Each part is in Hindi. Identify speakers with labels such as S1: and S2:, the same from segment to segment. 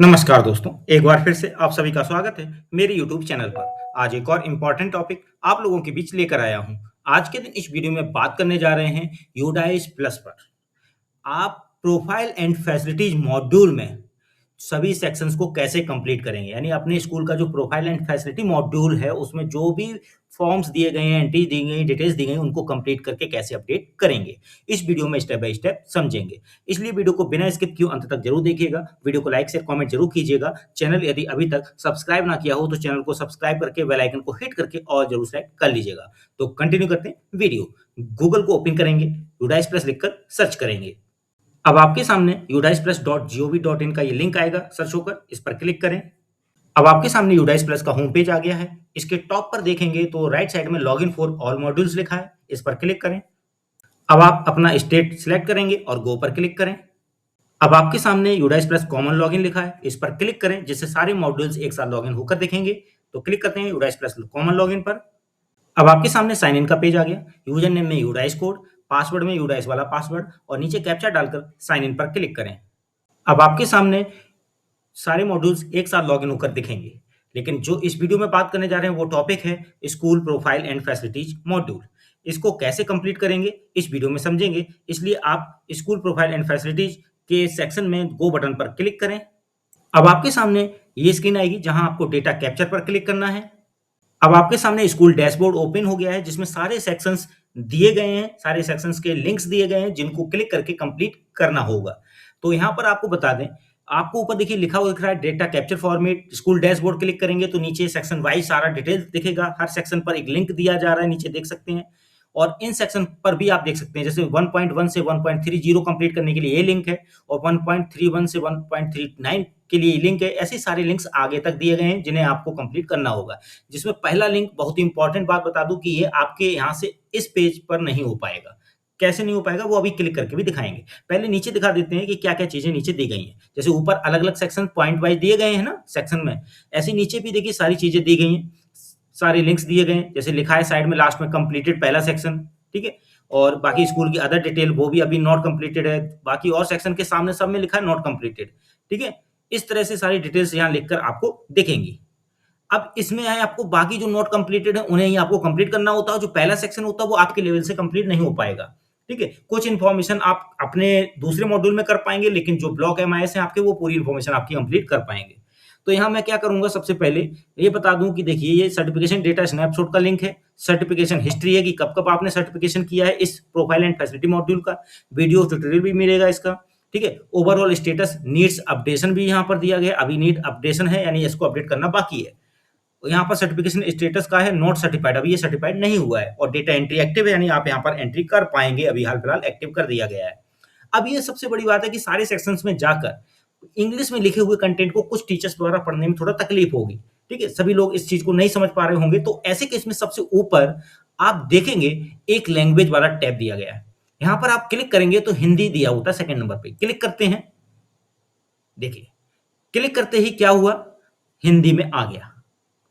S1: नमस्कार दोस्तों, एक बार फिर से आप सभी का स्वागत है मेरे YouTube चैनल पर। आज एक और इम्पोर्टेंट टॉपिक आप लोगों के बीच लेकर आया हूँ। आज के दिन इस वीडियो में बात करने जा रहे हैं यूडाइस प्लस पर। आप प्रोफाइल एंड फैसिलिटीज मॉड्यूल में सभी सेक्शंस को कैसे कंप्लीट करेंगे, यानी अपने स्कूल का जो प्रोफाइल एंड फैसिलिटी मॉड्यूल है उसमें जो भी फॉर्म्स दिए गए हैं, एंट्री दी गई, डिटेल्स दी गई, उनको कंप्लीट करके कैसे अपडेट करेंगे, इस वीडियो में स्टेप बाय स्टेप समझेंगे। इसलिए वीडियो को बिना स्किप किए अंत तक जरूर देखिएगा। वीडियो को लाइक शेयर कमेंट जरूर कीजिएगा। चैनल यदि अभी तक सब्सक्राइब ना किया हो तो चैनल को सब्सक्राइब करके बेल आइकन को हिट करके और जरूर सेलेक्ट कर लीजिएगा। तो कंटिन्यू करते हैं वीडियो। गूगल को ओपन करेंगे, यूडाइस प्लस लिखकर सर्च करेंगे। अब आपके सामने udisplus.gov.in का ये लिंक आएगा सर्च होकर, इस पर क्लिक करें। अब आपके सामने यूडाइस प्लस का होम पेज आ गया है। इसके टॉप पर देखेंगे तो राइट साइड में लॉगिन फॉर ऑल मॉड्यूल्स लिखा है, इस पर क्लिक करें। अब आप अपना स्टेट सिलेक्ट करेंगे और गो पर क्लिक करें। अब आपके सामने यूडाइस प्लस कॉमन लॉगिन लिखा है, इस पर क्लिक करें, जिससे सारे मॉड्यूल्स एक साथ लॉगिन होकर दिखेंगे। तो क्लिक करते हैं यूडाइस प्लस कॉमन लॉगिन पर। अब आपके सामने साइन इन का पेज आ गया। यूजर नेम में यूडाइस कोड, पासवर्ड में यूडाइस वाला पासवर्ड और नीचे कैप्चा डालकर साइन इन पर क्लिक करें। अब आपके सामने सारे मॉड्यूल्स एक साथ लॉगिन होकर दिखेंगे। लेकिन जो इस वीडियो में बात करने जा रहे हैं वो टॉपिक है school profile and facilities module. इसको कैसे कंप्लीट करेंगे इस वीडियो में समझेंगे। इसलिए आप स्कूल प्रोफाइल एंड फैसिलिटीज के सेक्शन में गो बटन पर क्लिक करें। अब आपके सामने ये स्क्रीन आएगी जहां आपको डेटा कैप्चर पर क्लिक करना है। अब आपके सामने स्कूल डैशबोर्ड ओपन हो गया है, जिसमें सारे सेक्शंस दिए गए हैं, सारे सेक्शंस के लिंक्स दिए गए हैं जिनको क्लिक करके कंप्लीट करना होगा। तो यहाँ पर आपको बता दें, आपको ऊपर देखिए लिखा हुआ दिख रहा है data capture format. School dashboard click करेंगे तो नीचे सेक्शन वाइज सारा डिटेल्स दिखेगा। हर सेक्शन पर एक लिंक दिया जा रहा है, नीचे देख सकते हैं। और इन सेक्शन पर भी आप देख सकते हैं, जैसे 1.1 से 1.30 कंप्लीट करने के लिए ये लिंक है और 1.31 से 1.39 के लिए लिंक है। ऐसे सारे लिंक्स आगे तक दिए गए हैं जिन्हें आपको कंप्लीट करना होगा। जिसमें पहला लिंक, बहुत ही इंपॉर्टेंट बात बता दूं कि ये आपके यहाँ से इस पेज पर नहीं हो पाएगा। कैसे नहीं हो पाएगा वो अभी क्लिक करके भी दिखाएंगे। पहले नीचे दिखा देते हैं कि क्या-क्या चीजें नीचे दी गई हैं। जैसे ऊपर अलग-अलग सेक्शन पॉइंट वाइज दिए गए हैं ना सेक्शन में, ऐसे नीचे भी देखिए सारी चीजें दी गई हैं, सारे लिंक्स दिए गए हैं। जैसे लिखा है साइड में लास्ट में कंप्लीटेड पहला सेक्शन, ठीक है। और बाकी स्कूल की अदर डिटेल वो भी अभी नॉट कंप्लीटेड है। बाकी और सेक्शन के सामने सब में लिखा है नॉट कंप्लीटेड, ठीक है। इस तरह से सारी डिटेल्स यहाँ लिखकर आपको दिखेंगी। अब इसमें है आपको बाकी जो नॉट कंप्लीटेड है उन्हें ही आपको कंप्लीट करना होता है। जो पहला सेक्शन होता है वो आपके लेवल से कंप्लीट नहीं हो पाएगा, ठीक है। कुछ इन्फॉर्मेशन आप अपने दूसरे मॉड्यूल में कर पाएंगे, लेकिन जो ब्लॉक एमआईएस है आपके, वो पूरी इन्फॉर्मेशन आपकी कंप्लीट कर पाएंगे। तो यहाँ मैं क्या करूंगा, सबसे पहले ये बता दूं कि देखिए ये सर्टिफिकेशन डेटा स्नैपशॉट का लिंक है। सर्टिफिकेशन हिस्ट्री है कि कब कब आपने सर्टिफिकेशन किया है इस प्रोफाइल एंड फैसिलिटी मॉड्यूल का। वीडियो ट्यूटोरियल भी मिलेगा इसका, ठीक है। ओवरऑल स्टेटस नीड्स अपडेशन भी यहाँ पर दिया गया। अभी नीड अपडेशन है, यानी इसको अपडेट करना बाकी है। यहाँ पर सर्टिफिकेशन स्टेटस का है नॉट सर्टिफाइड, अभी ये सर्टिफाइड नहीं हुआ है। और डेटा एंट्री एक्टिव है, यानी आप यहाँ पर एंट्री कर पाएंगे, अभी हाल फिलहाल एक्टिव कर दिया गया है। अब ये सबसे बड़ी बात है कि सारे सेक्शंस में जाकर इंग्लिश में लिखे हुए कंटेंट को कुछ टीचर्स द्वारा पढ़ने में थोड़ा तकलीफ होगी, ठीक है। सभी लोग इस चीज को नहीं समझ पा रहे होंगे। तो ऐसे केस में सबसे ऊपर आप देखेंगे एक लैंग्वेज वाला टैब दिया गया है। यहाँ पर आप क्लिक करेंगे तो हिंदी दिया होता है सेकंड नंबर पे, क्लिक करते हैं। देखिए क्लिक करते ही क्या हुआ, हिंदी में आ गया,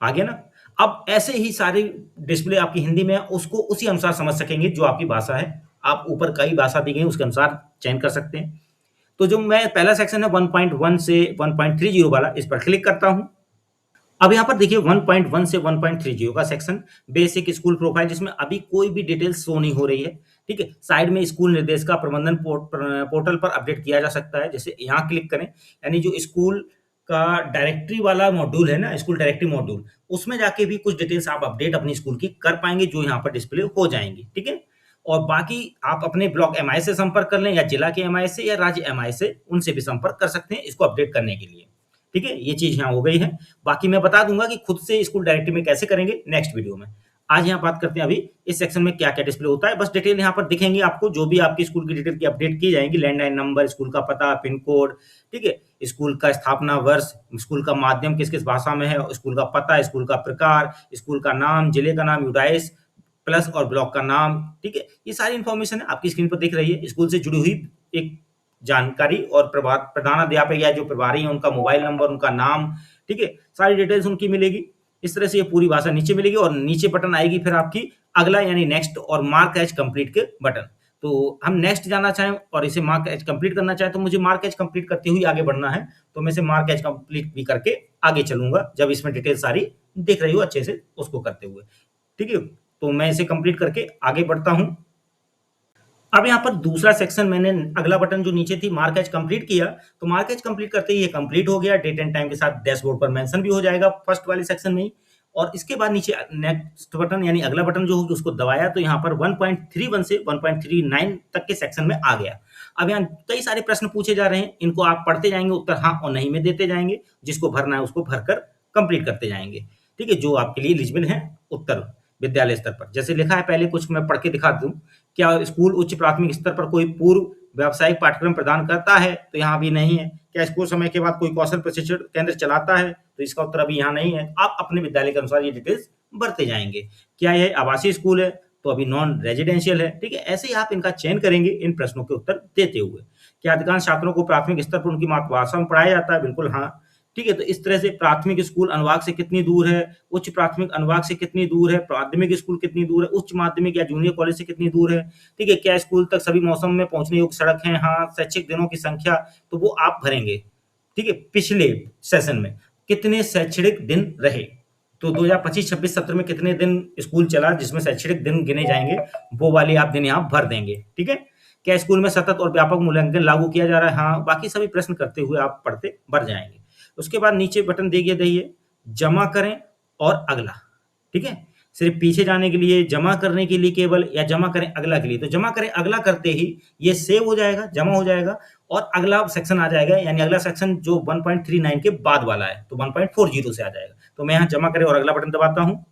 S1: आ गया ना। अब ऐसे ही सारी डिस्प्ले आपकी हिंदी में है, उसको उसी अनुसार समझ सकेंगे जो आपकी भाषा है। आप ऊपर कई भाषा दी गई उसके अनुसार चयन कर सकते हैं। तो जो मैं पहला सेक्शन है 1.1 से 1.30 वाला, इस पर क्लिक करता हूं। अब यहाँ पर देखिए 1.1 से 1.30 का सेक्शन बेसिक स्कूल प्रोफाइल, जिसमें अभी कोई भी डिटेल्स शो नहीं हो रही है, ठीक है। साइड में स्कूल निर्देश का प्रबंधन पोर्टल पर अपडेट किया जा सकता है। जैसे यहाँ क्लिक करें, यानी जो स्कूल का डायरेक्टरी वाला मॉड्यूल है ना, स्कूल डायरेक्टरी मॉड्यूल, उसमें जाके भी कुछ डिटेल्स आप अपडेट अपनी स्कूल की कर पाएंगे, जो यहाँ पर डिस्प्ले हो जाएंगी, ठीक है। और बाकी आप अपने ब्लॉक एमआई से संपर्क कर लें, या जिला के एमआई से, या राज्य एमआई से, उनसे भी संपर्क कर सकते हैं इसको अपडेट करने के लिए, ठीक है। ये चीज यहाँ हो गई है। बाकी मैं बता दूंगा कि खुद से स्कूल डायरेक्टरी में कैसे करेंगे नेक्स्ट वीडियो में। आज यहाँ बात करते हैं अभी इस सेक्शन में क्या क्या डिस्प्ले होता है। बस डिटेल यहाँ पर दिखेंगी आपको, जो भी आपकी स्कूल की डिटेल की अपडेट की जाएंगी, लैंडलाइन नंबर, स्कूल का पता, पिन कोड, ठीक है, स्कूल का स्थापना वर्ष, स्कूल का माध्यम किस किस भाषा में है, स्कूल का पता, स्कूल का प्रकार, स्कूल का नाम, जिले का नाम, यूडाइस प्लस और ब्लॉक का नाम, ठीक है। ये सारी इन्फॉर्मेशन आपकी स्क्रीन पर दिख रही है। स्कूल से जुड़ी हुई एक जानकारी और प्रधानाध्यापक या जो प्रभारी है उनका मोबाइल नंबर, उनका नाम, ठीक है, सारी डिटेल्स उनकी मिलेगी। इस तरह से ये पूरी भाषा नीचे मिलेगी और नीचे बटन आएगी फिर आपकी अगला, यानी नेक्स्ट और मार्क एज कंप्लीट के बटन। तो हम नेक्स्ट जाना चाहें और इसे मार्क एज कंप्लीट करना चाहें, तो मुझे मार्क एज कंप्लीट करते हुए आगे बढ़ना है। तो मैं इसे मार्क एज कंप्लीट भी करके आगे चलूँगा, जब इसमें डिटेल सारी दिख रही हो अच्छे से उसको करते हुए। ठीक है? तो मैं इसे कंप्लीट करके आगे बढ़ता हूँ। अब यहाँ पर दूसरा सेक्शन मैंने अगला बटन जो नीचे थी मार्क एज कंप्लीट किया, तो मार्क एज कंप्लीट करते ही ये कंप्लीट हो गया, डेट एंड टाइम के साथ डैशबोर्ड पर मेंशन भी हो जाएगा फर्स्ट वाले सेक्शन में ही। और इसके बाद नीचे नेक्स्ट बटन यानी अगला बटन जो होगा उसको दबाया तो यहाँ पर 1.31 से 1.39 तक के सेक्शन में आ गया। अब यहाँ कई सारे प्रश्न पूछे जा रहे हैं, इनको आप पढ़ते जाएंगे, उत्तर हाँ और नहीं में देते जाएंगे, जिसको भरना है उसको भरकर कंप्लीट करते जाएंगे। ठीक है, जो आपके लिए एलिजिबल है उत्तर विद्यालय स्तर पर। जैसे लिखा है, पहले कुछ मैं पढ़ के दिखा दूं। क्या स्कूल उच्च प्राथमिक स्तर पर कोई पूर्व व्यावसायिक पाठ्यक्रम प्रदान करता है? तो यहाँ भी नहीं है। क्या स्कूल समय के बाद कोई कौशल प्रशिक्षण केंद्र चलाता है? तो इसका उत्तर अभी यहाँ नहीं है। आप अपने विद्यालय के अनुसार ये डिटेल्स भरते जाएंगे। क्या यह आवासीय स्कूल है? तो अभी नॉन रेजिडेंशियल है। ठीक है, ऐसे ही आप इनका चयन करेंगे इन प्रश्नों के उत्तर देते हुए। क्या अधिकांश छात्रों को प्राथमिक स्तर पर उनकी मातृभाषा में पढ़ाया जाता है? बिल्कुल हाँ। ठीक है, तो इस तरह से प्राथमिक स्कूल अनुभाग से कितनी दूर है, उच्च प्राथमिक अनुभाग से कितनी दूर है, माध्यमिक स्कूल कितनी दूर है, उच्च माध्यमिक या जूनियर कॉलेज से कितनी दूर है। ठीक है, क्या स्कूल तक सभी मौसम में पहुंचने योग्य सड़क है? हाँ। शैक्षिक दिनों की संख्या, तो वो आप भरेंगे। ठीक है, पिछले सेशन में कितने शैक्षणिक दिन रहे, तो 2025-26 सत्र में कितने दिन स्कूल चला जिसमें शैक्षणिक दिन गिने जाएंगे, वो वाले आप दिन यहाँ भर देंगे। ठीक है, क्या स्कूल में सतत और व्यापक मूल्यांकन लागू किया जा रहा है? हाँ। बाकी सभी प्रश्न करते हुए आप पढ़ते भर जाएंगे। उसके बाद नीचे बटन दीजिए जमा करें और अगला। ठीक है, सिर्फ पीछे जाने के लिए, जमा करने के लिए केवल, या जमा करें अगला के लिए। तो जमा करें अगला करते ही ये सेव हो जाएगा, जमा हो जाएगा और अगला सेक्शन आ जाएगा, यानी अगला सेक्शन जो 1.39 के बाद वाला है तो 1.40 से आ जाएगा। तो मैं यहाँ जमा करें और अगला बटन दबाता हूँ।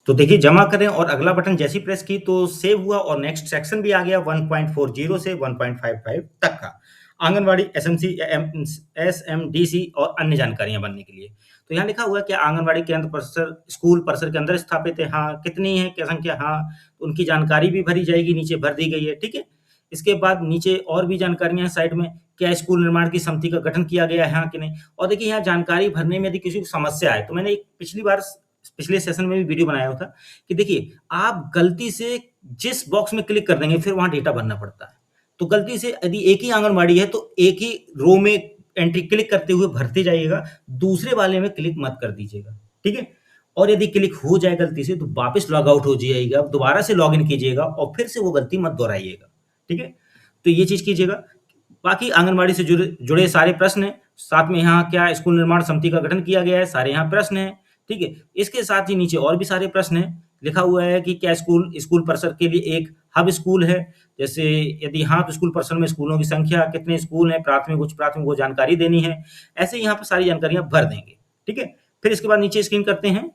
S1: तो देखिए, जमा करें और अगला बटन जैसे ही प्रेस की तो सेव हुआ और नेक्स्ट सेक्शन भी आ गया 1.40 से 1.55 तक का। आंगनवाड़ी एसएमसी, एसएमडीसी और अन्य जानकारियां बनने के लिए। तो यहाँ लिखा हुआ है कि आंगनवाड़ी केंद्र परिसर स्कूल परिसर के अंदर स्थापित है? हाँ। कितनी है, क्या संख्या? हाँ। उनकी जानकारी भी भरी जाएगी, नीचे भर दी गई है। ठीक है, इसके बाद नीचे और भी जानकारियां हैं साइड में। क्या स्कूल निर्माण की समिति का गठन किया गया है? हाँ कि नहीं। और देखिए, यहाँ जानकारी भरने में यदि किसी को समस्या है, तो मैंने एक पिछले सेशन में भी वीडियो बनाया था कि देखिए, आप गलती से जिस बॉक्स में क्लिक कर देंगे फिर वहां डेटा भरना पड़ता है। तो गलती से यदि एक ही आंगनवाड़ी है तो एक ही रो में एंट्री क्लिक करते हुए भरते जाइएगा, दूसरे वाले में क्लिक मत कर दीजिएगा। ठीक है, और यदि क्लिक हो जाए गलती से तो वापस लॉग आउट हो जाइएगा, दोबारा से लॉग इन कीजिएगा और फिर से वो गलती मत दोहराइएगा। ठीक है, तो ये चीज कीजिएगा। बाकी आंगनवाड़ी से जुड़े सारे प्रश्न हैं। साथ में यहाँ क्या स्कूल निर्माण समिति का गठन किया गया है, सारे यहाँ प्रश्न हैं। ठीक है, इसके साथ ही नीचे और भी सारे प्रश्न हैं। लिखा हुआ है कि क्या स्कूल स्कूल परिसर के लिए एक हब स्कूल है? जैसे यदि हाँ तो स्कूल परिसर में स्कूलों की संख्या, कितने स्कूल हैं, प्राथमिक उच्च प्राथमिक, वो जानकारी देनी है। ऐसे यहाँ पर सारी जानकारियां भर देंगे। ठीक है, फिर इसके बाद नीचे स्क्रीन करते हैं।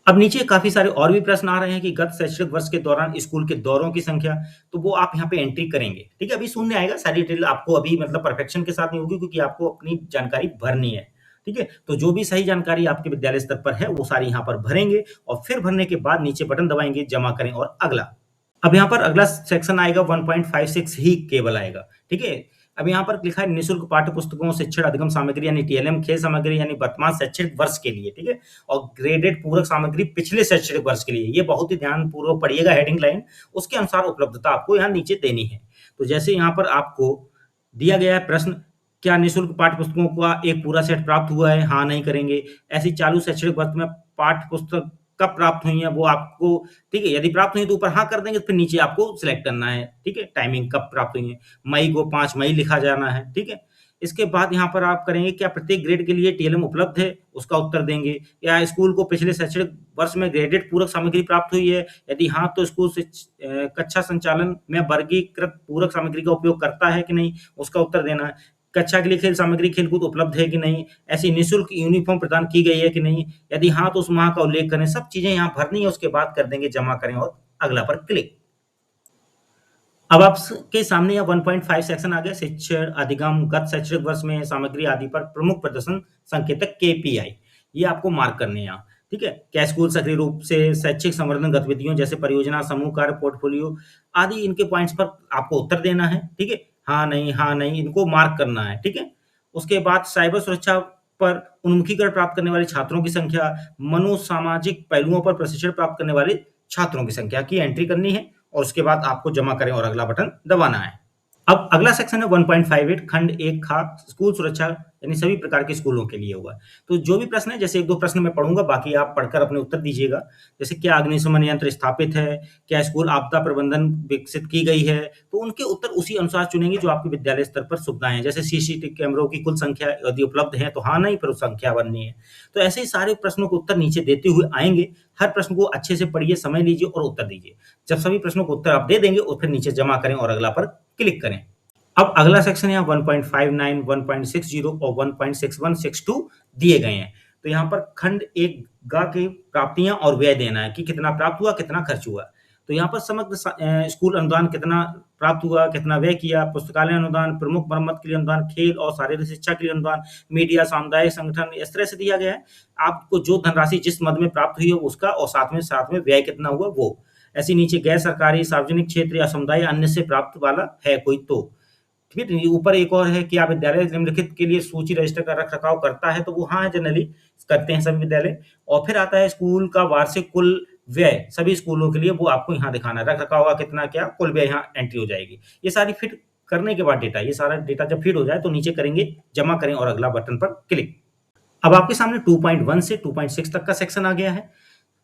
S1: अब नीचे काफी सारे और भी प्रश्न आ रहे हैं कि गत शैक्षणिक वर्ष के दौरान स्कूल के दौरों की संख्या, तो वो आप यहाँ पे एंट्री करेंगे। ठीक है, अभी शून्य आएगा, सारी डिटेल आपको अभी मतलब परफेक्शन के साथ नहीं होगी क्योंकि आपको अपनी जानकारी भरनी है। ठीक है, तो जो भी सही जानकारी आपके विद्यालय स्तर पर है वो सारी यहाँ पर भरेंगे और फिर भरने के बाद नीचे बटन दबाएंगे जमा करें और अगला। अब यहाँ पर अगला सेक्शन आएगा 1.56 ही केवल आएगा। ठीक है, अब यहाँ पर लिखा है निःशुल्क पाठ्य पुस्तकों, शिक्षण अधिगम सामग्री यानी टीएलएम, खेल सामग्री यानी वर्तमान शैक्षणिक वर्ष के लिए। ठीक है, और ग्रेडेड पूरक सामग्री पिछले शैक्षणिक वर्ष के लिए। ये बहुत ही ध्यान पूर्वक पढ़िएगा, हेडिंग लाइन उसके अनुसार उपलब्धता आपको यहाँ नीचे देनी है। तो जैसे यहाँ पर आपको दिया गया है प्रश्न, क्या निःशुल्क पाठ्य पुस्तकों का एक पूरा सेट प्राप्त हुआ है? हाँ नहीं करेंगे। ऐसी चालू शैक्षणिक वर्ष में पाठ्य पुस्तक कब प्राप्त हुई है वो आपको, ठीक है, यदि प्राप्त हुई तो ऊपर हाँ कर देंगे, फिर नीचे आपको सिलेक्ट करना है। ठीक है, टाइमिंग कब प्राप्त हुई है, मई को 5 मई लिखा जाना है। ठीक है, इसके बाद यहाँ पर आप करेंगे क्या प्रत्येक ग्रेड के लिए टीएलएम उपलब्ध है, उसका उत्तर देंगे। या स्कूल को पिछले शैक्षणिक वर्ष में ग्रेडेड पूरक सामग्री प्राप्त हुई है, यदि हाँ तो स्कूल से कक्षा संचालन में वर्गीकृत पूरक सामग्री का उपयोग करता है कि नहीं, उसका उत्तर देना है। कक्षा के लिए खेल सामग्री खेलकूद उपलब्ध है कि नहीं, ऐसी निःशुल्क यूनिफॉर्म प्रदान की गई है कि नहीं, यदि हाँ तो उस माह का उल्लेख करें। सब चीजें यहाँ भरनी है, उसके बाद कर देंगे जमा करें और अगला पर क्लिक। अब आपके सामने यह 1.5 सेक्शन आ गया, शिक्षण अधिगम, गत शैक्षणिक वर्ष में सामग्री आदि पर प्रमुख प्रदर्शन संकेतक केपीआई, ये आपको मार्क करने हैं यहाँ। ठीक है, क्या स्कूल सक्रिय रूप से शैक्षिक संवर्धन गतिविधियों जैसे परियोजना, समूह कार्य, पोर्टफोलियो आदि इनके पॉइंट्स पर आपको उत्तर देना है। ठीक है, हाँ नहीं इनको मार्क करना है। ठीक है, उसके बाद साइबर सुरक्षा पर उन्मुखीकरण प्राप्त करने वाले छात्रों की संख्या, मनोसामाजिक पहलुओं पर प्रशिक्षण प्राप्त करने वाले छात्रों की संख्या की एंट्री करनी है और उसके बाद आपको जमा करें और अगला बटन दबाना है। अब अगला सेक्शन है 1.58 खंड 1 खा स्कूल सुरक्षा यानी सभी प्रकार के स्कूलों के लिए होगा। तो जो भी प्रश्न है जैसे 1-2 प्रश्न मैं पढ़ूँगा, बाकी आप पढ़कर अपने उत्तर दीजिएगा। जैसे क्या अग्निशमन यंत्र स्थापित है? क्या स्कूल आपदा प्रबंधन विकसित की गई है? तो उनके उत्तर उसी अनुसार चुनेंगे जो आपके विद्यालय स्तर पर सुविधाएँ हैं। जैसे सीसीटीवी कैमरों की कुल संख्या यदि उपलब्ध है तो हाँ, नहीं, फिर संख्या भरनी है। तो ऐसे ही सारे प्रश्नों के उत्तर नीचे देते हुए आएँगे। हर प्रश्न को अच्छे से पढ़िए, समय लीजिए और उत्तर दीजिए। जब सभी प्रश्नों को उत्तर आप दे देंगे और फिर नीचे जमा करें और अगला पर क्लिक करें। अब अगला सेक्शन यहाँ 1.59, 1.60 और 1.6162 दिए गए हैं। तो यहाँ पर खंड 1 ग की प्राप्तियाँ और व्यय देना है कि कितना प्राप्त हुआ, कितना खर्च हुआ। तो यहाँ पर समग्र स्कूल अनुदान कितना प्राप्त हुआ, कितना व्यय किया, पुस्तकालय अनुदान, प्रमुख मरम्मत के लिए अनुदान, खेल और शारीरिक शिक्षा के लिए अनुदान, मीडिया, सामुदायिक संगठन, इस तरह से दिया गया है। आपको जो धनराशि जिस मद में प्राप्त हुई है उसका और साथ में व्यय कितना हुआ वो। ऐसे नीचे गैर सरकारी, सार्वजनिक क्षेत्र या समुदाय अन्य से प्राप्त वाला है कोई तो। फिर ऊपर एक और है कि आप विद्यालय निम्नलिखित के लिए सूची रजिस्टर का रख-रखाव करता है, तो वो हाँ, जनरली करते हैं सभी विद्यालय। और फिर आता है स्कूल का वार्षिक कुल व्यय, सभी स्कूलों के लिए वो आपको यहाँ दिखाना है, रख-रखाव का कितना क्या, कुल व्यय यहाँ एंट्री हो जाएगी। ये सारी फिट करने के बाद ये सारा डेटा जब फीड हो जाए तो नीचे करेंगे जमा करें और अगला बटन पर क्लिक। अब आपके सामने 2.1 से 2.6 तक का सेक्शन आ गया है।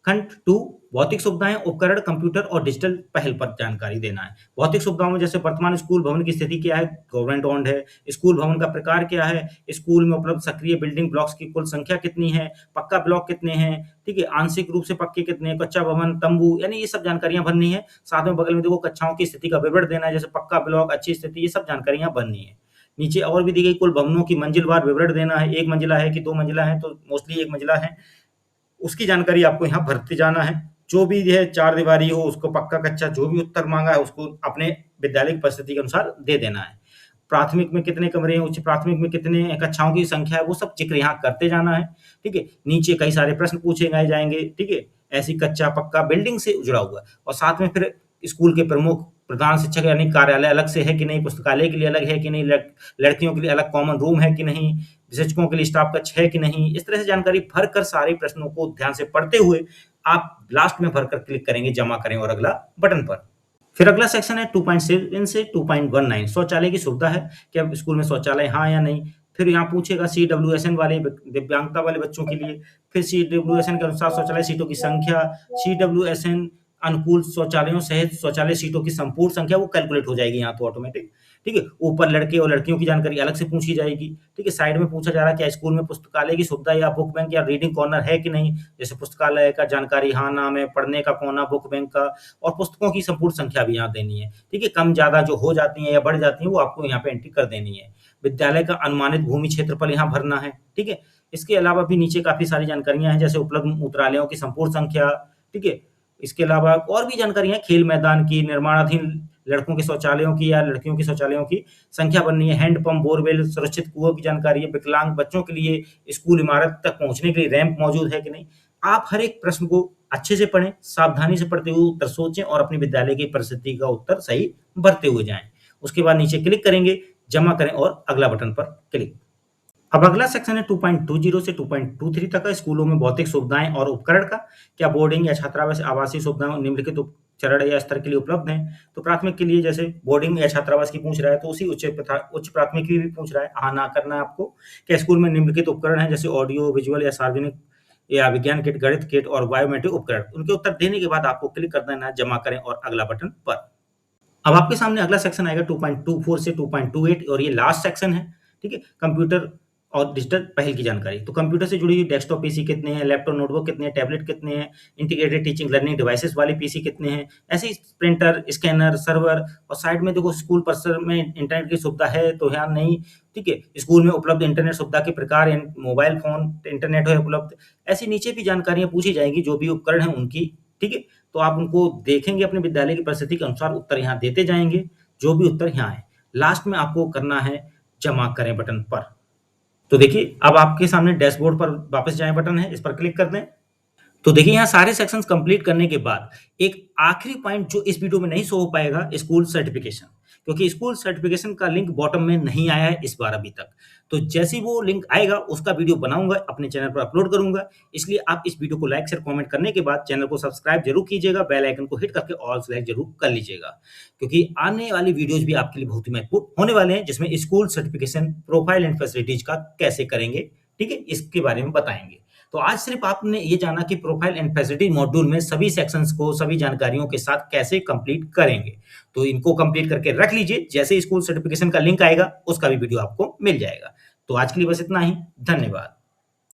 S1: खंड 2 भौतिक सुविधाएं, उपकरण, कंप्यूटर और डिजिटल पहल पर जानकारी देना है। भौतिक सुविधाओं में जैसे वर्तमान स्कूल भवन की स्थिति क्या है, गवर्नमेंट ओन्ड है, स्कूल भवन का प्रकार क्या है, स्कूल में उपलब्ध सक्रिय बिल्डिंग ब्लॉक्स की कुल संख्या कितनी है, पक्का ब्लॉक कितने हैं, ठीक है, आंशिक रूप से पक्के कितने हैं, कच्चा भवन, तंबू, यानी ये सब जानकारियां भरनी है। साथ में बगल में देखो कक्षाओं की स्थिति का विवरण देना है, जैसे पक्का ब्लॉक, अच्छी स्थिति, ये सब जानकारियां भरनी है। नीचे और भी दी गई कुल भवनों की मंजिलवार विवरण देना है, 1 मंजिला है कि 2 मंजिला है, तो मोस्टली 1 मंजिला है, उसकी जानकारी आपको यहाँ भरते जाना है। जो भी है 4 दीवारी हो, उसको पक्का कच्चा जो भी उत्तर माँगा है उसको अपने विद्यालय की परिस्थिति के अनुसार दे देना है। प्राथमिक में कितने कमरे हैं, उच्च प्राथमिक में कितने कक्षाओं की संख्या है, वो सब ज़िक्र यहाँ करते जाना है, ठीक है। नीचे कई सारे प्रश्न पूछे गए जाएँगे, ठीक है। ऐसी कच्चा, पक्का बिल्डिंग से जुड़ा हुआ है और साथ में फिर स्कूल के प्रमुख, प्रधान शिक्षक यानी कार्यालय अलग से है कि नहीं, पुस्तकालय के लिए अलग है कि नहीं, लड़कियों के लिए अलग कॉमन रूम है कि नहीं, शिक्षकों के लिए स्टाफ कक्ष है कि नहीं, इस तरह से जानकारी भरकर सारे प्रश्नों को ध्यान से पढ़ते हुए आप लास्ट में भरकर क्लिक करेंगे जमा करें और अगला बटन पर। फिर अगला सेक्शन है 2.7 से 2.19 शौचालय की सुविधा है, क्या स्कूल में शौचालय हाँ या नहीं। फिर यहाँ पूछेगा CWSN वाले दिव्यांगता वाले बच्चों के लिए, फिर CWSN के अनुसार शौचालय सीटों की संख्या, CWSN अनुकूल शौचालयों सहित शौचालय सीटों की संपूर्ण संख्या वो कैलकुलेट हो जाएगी यहाँ तो ऑटोमेटिक, ठीक है। ऊपर लड़के और लड़कियों की जानकारी अलग से पूछी जाएगी, ठीक है। साइड में पूछा जा रहा है क्या स्कूल में पुस्तकालय की सुविधा या बुक बैंक या रीडिंग कॉर्नर है कि नहीं, जैसे पुस्तकालय का जानकारी हाँ, नाम है, पढ़ने का कोना, बुक बैंक का, और पुस्तकों की संपूर्ण संख्या भी यहाँ देनी है, ठीक है। कम ज़्यादा जो हो जाती हैं या बढ़ जाती हैं वो आपको यहाँ पे एंट्री कर देनी है। विद्यालय का अनुमानित भूमि क्षेत्रफल यहाँ भरना है, ठीक है। इसके अलावा भी नीचे काफ़ी सारी जानकारियाँ हैं, जैसे उपलब्ध मूत्रालयों की संपूर्ण संख्या, ठीक है। इसके अलावा और भी जानकारियाँ खेल मैदान की, निर्माणाधीन लड़कों के शौचालयों की या लड़कियों के शौचालयों की संख्या बननी है, हैंडपंप, बोरवेल, सुरक्षित कुओं की जानकारी है, विकलांग बच्चों के लिए स्कूल इमारत तक पहुँचने के लिए रैंप मौजूद है कि नहीं। आप हर एक प्रश्न को अच्छे से पढ़ें, सावधानी से पढ़ते हुए उत्तर सोचें और अपनी विद्यालय की परिस्थिति का उत्तर सही भरते हुए जाएँ। उसके बाद नीचे क्लिक करेंगे, जमा करें और अगला बटन पर क्लिक। अब अगला सेक्शन है 2.20 से 2.23 तक का स्कूलों में भौतिक सुविधाएं और उपकरण का, क्या बोर्डिंग या छात्रावास आवासीय सुविधाएं निम्नलिखित चरण या स्तर के लिए उपलब्ध हैं। तो प्राथमिक के लिए जैसे बोर्डिंग या छात्रावास की पूछ रहा है तो उसी उच्च प्राथमिक की भी पूछ रहा है, हाँ ना करना है आपको। क्या स्कूल में निम्नलिखित उपकरण है जैसे ऑडियो विजुअल या सार्वजनिक या विज्ञान किट, गणित किट और बायोमेट्रिक उपकरण। उनके उत्तर देने के बाद आपको क्लिक कर देना है, जमा करें और अगला बटन पर। अब आपके सामने अगला सेक्शन आएगा 2.24 से 2.28 और ये लास्ट सेक्शन है, ठीक है। कंप्यूटर और डिजिटल पहल की जानकारी। तो कंप्यूटर से जुड़ी हुई डेस्कटॉप पीसी कितने हैं, लैपटॉप नोटबुक कितने हैं, टैबलेट कितने हैं, इंटीग्रेटेड टीचिंग लर्निंग डिवाइसेस वाले पीसी कितने हैं, ऐसे ही प्रिंटर, स्कैनर, सर्वर, और साइड में देखो स्कूल परिसर में इंटरनेट की सुविधा है तो या नहीं, ठीक है। स्कूल में उपलब्ध इंटरनेट सुविधा के प्रकार, मोबाइल फोन इंटरनेट है उपलब्ध। ऐसी नीचे भी जानकारियां पूछी जाएगी जो भी उपकरण है उनकी, ठीक है। तो आप उनको देखेंगे, अपने विद्यालय की परिस्थिति के अनुसार उत्तर यहाँ देते जाएंगे, जो भी उत्तर यहाँ है। लास्ट में आपको करना है जमा करें बटन पर। तो देखिए अब आपके सामने डैशबोर्ड पर वापस जाएं बटन है, इस पर क्लिक कर दें। तो देखिए यहाँ सारे सेक्शंस कंप्लीट करने के बाद एक आखिरी पॉइंट जो इस वीडियो में नहीं शो हो पाएगा, स्कूल सर्टिफिकेशन, क्योंकि स्कूल सर्टिफिकेशन का लिंक बॉटम में नहीं आया है इस बार अभी तक। तो जैसे ही वो लिंक आएगा उसका वीडियो बनाऊँगा, अपने चैनल पर अपलोड करूँगा। इसलिए आप इस वीडियो को लाइक, शेयर, कमेंट करने के बाद चैनल को सब्सक्राइब ज़रूर कीजिएगा, बेल आइकन को हिट करके ऑल सेलेक्ट ज़रूर कर लीजिएगा। क्योंकि आने वाली वीडियोज़ भी आपके लिए बहुत ही महत्वपूर्ण होने वाले हैं, जिसमें school certification, profile and facilities का कैसे करेंगे, ठीक है? इसके बारे में बताएँगे। तो आज सिर्फ आपने ये जाना कि प्रोफाइल एंड फैसिलिटी मॉड्यूल में सभी सेक्शंस को सभी जानकारियों के साथ कैसे कंप्लीट करेंगे। तो इनको कंप्लीट करके रख लीजिए, जैसे ही स्कूल सर्टिफिकेशन का लिंक आएगा, उसका भी वीडियो आपको मिल जाएगा। तो आज के लिए बस इतना ही, धन्यवाद।